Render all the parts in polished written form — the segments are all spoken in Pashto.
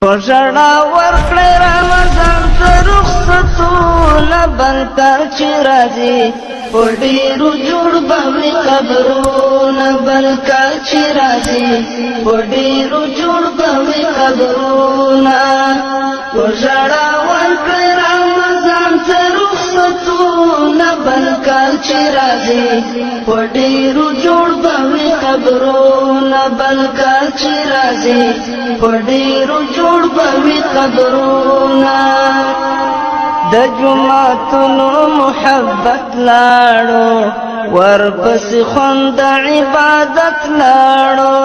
پژړا ورکړې رمضان ته رخصتونه بل کال چې راځي په ډېرو جوړ به وي قبرونه بل کال چې راځي په ډېرو جوړ به وي قبرونه پژړا ورکړې رمضان ته رخصتونه بل کال چې راځي په ډېرو جوړ به وي قبرونه بل کال چې راځي په ډېرو جوړ به وي قبرونه د جوماتونو محبت لاړو ورپسې خوند عبادت لاړو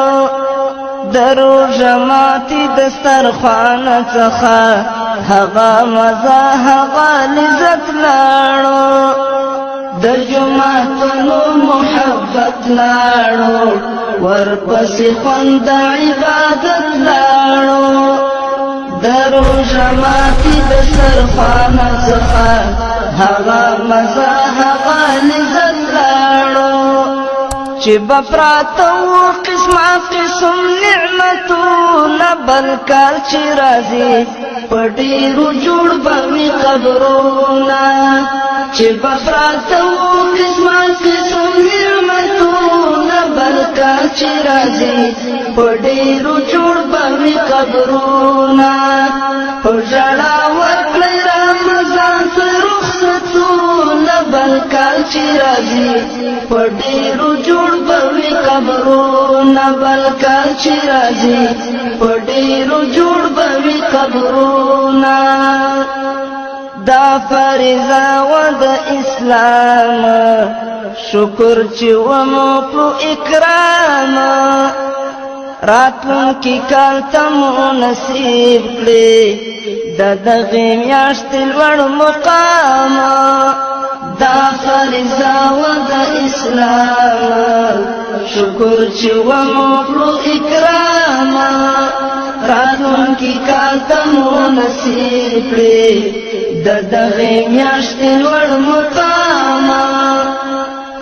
د روژه ماتي دسترخوان څخه هغه مزه هغه لذت لاړو د جوماتونو محبت لاړو ورپسې خوند عبادت لاړو د روژه ماتي دسترخوان څخه هغه مزه هغه لذت لاړو چې به پراته وو قسمه قسم نعمتونه بل کال چې راځي په ډېرو جوړ به وي قبرونه چې به پراته وو قسمه قسم نعمتونه بل کال چې راځي په ډېرو جوړ به وي قبرونه په ژړا ورکړئ رمضان ته رخصتونه بل کال چې راځي په ډېرو جوړ به وي قبرونه بل کال چې راځي په ډېرو جوړ به وي قبرونه دا فریضه و د اسلام شکر چې ومو کړو اکرام راتلونکي کال ته مو نصیب کړي د دغې میاشتې لوړ مقام دا فریضه و د اسلام شکر چې ومو کړو اکرام راتلونکي کال ته مو نصیب کړي د دغې میاشتې لوړ مقام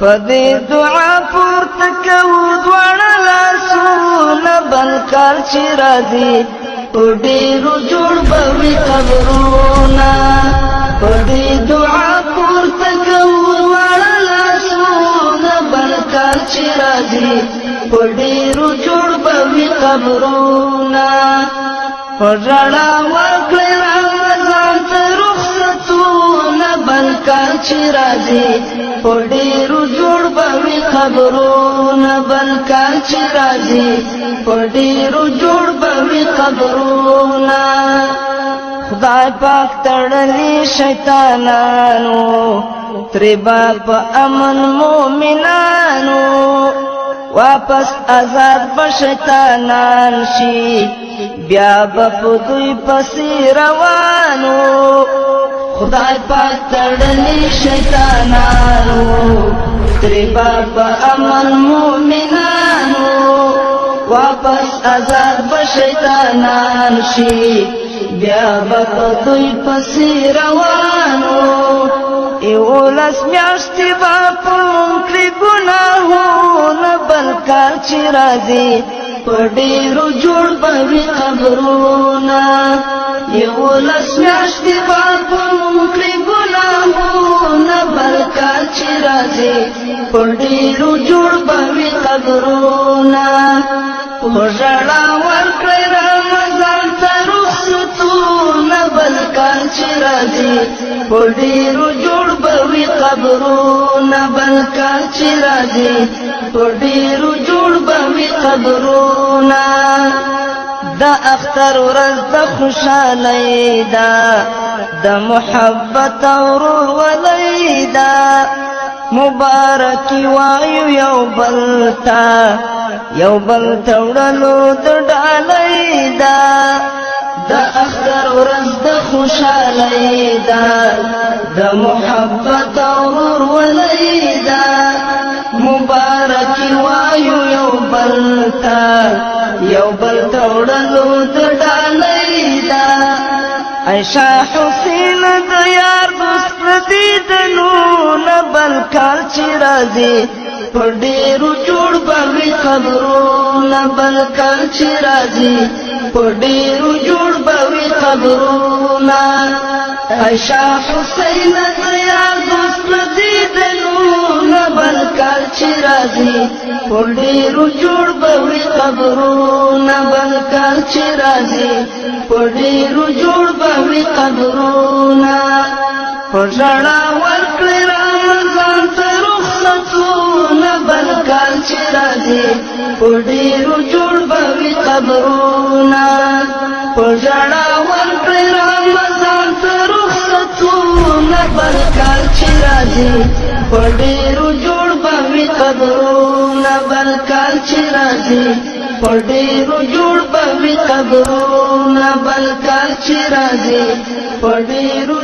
په دې دعا پورته کوو دواړه لاسونه بل کال چې راځي په ډېرو جوړ به وي قبرونه په دې دعا پورته کوو دواړه لاسونه بل کال چې راځي په ډېرو جوړ به وي قبرونه په ژړا ورکړئ رمضان ته رخصتونه بل کال چې راځي په ډېرو جوړ به وي قبرونه بل کال چې راځي په ډېرو جوړ به وي قبرونه خدای پاک تړلي شیطانانو ترې به په امن مومنانو واپس آزاد به شیطانان شي بیا به په دوی پسې روانو خدای پاک تړلي شیطانانو ترې به په امن مومنانو واپس آزاد به شیطانان شي بیا به په دوی پسې روانو 11 میاشتې به په موږ کړي ګناهونه بل کال چې راځي په ډېرو جوړ به وي قبرونه 11 میاشتې به په موږ کړي ګناهونه بل کال چې راځي په ډېرو جوړ به وي قبرونه په ژړا ورکړئ رمضان ته رخصتونه بل کال چې راځي په ډېرو جوړ به وي قبرونه بل کال چې راځي په ډېرو جوړ به وي قبرونه د اختر ورځ د خوشحالۍ ده د محبت او ورورولۍ ده مبارکي وایو یو بل ته وړلو د ډالۍ ده د اختر ورځ د خوشحالۍ ده د محبت او ورورولۍ ده مبارکي وایو یو بل ته وړلو د ډالۍ ده عائشہ حسین د یار دوست دیدنونه بل کال چې راځي په ډېرو جوړ به وي قبرونه بل کال چې راځي په ډېرو جوړ به قبرونا عائشہ حسین دیار دوست دیدنونا بلکال چی رازی پر ډیرو جوړ بوی قبرونا بلکال چی رازی پر ډیرو جوړ بوی قبرونا پر ژړا ورکړی رمضان ته رخصتونه بلکال چی رازی پر ډیرو جوړ بوی قبرونا پر ژړا ورکړی رمضان ته رخصتونه بلکال چی رازی پر ډیرو جوړ بوی قبرونا بلکال چی رازی پر ډیرو جوړ بوی قبرونا بلکال چی رازی پر ډیرو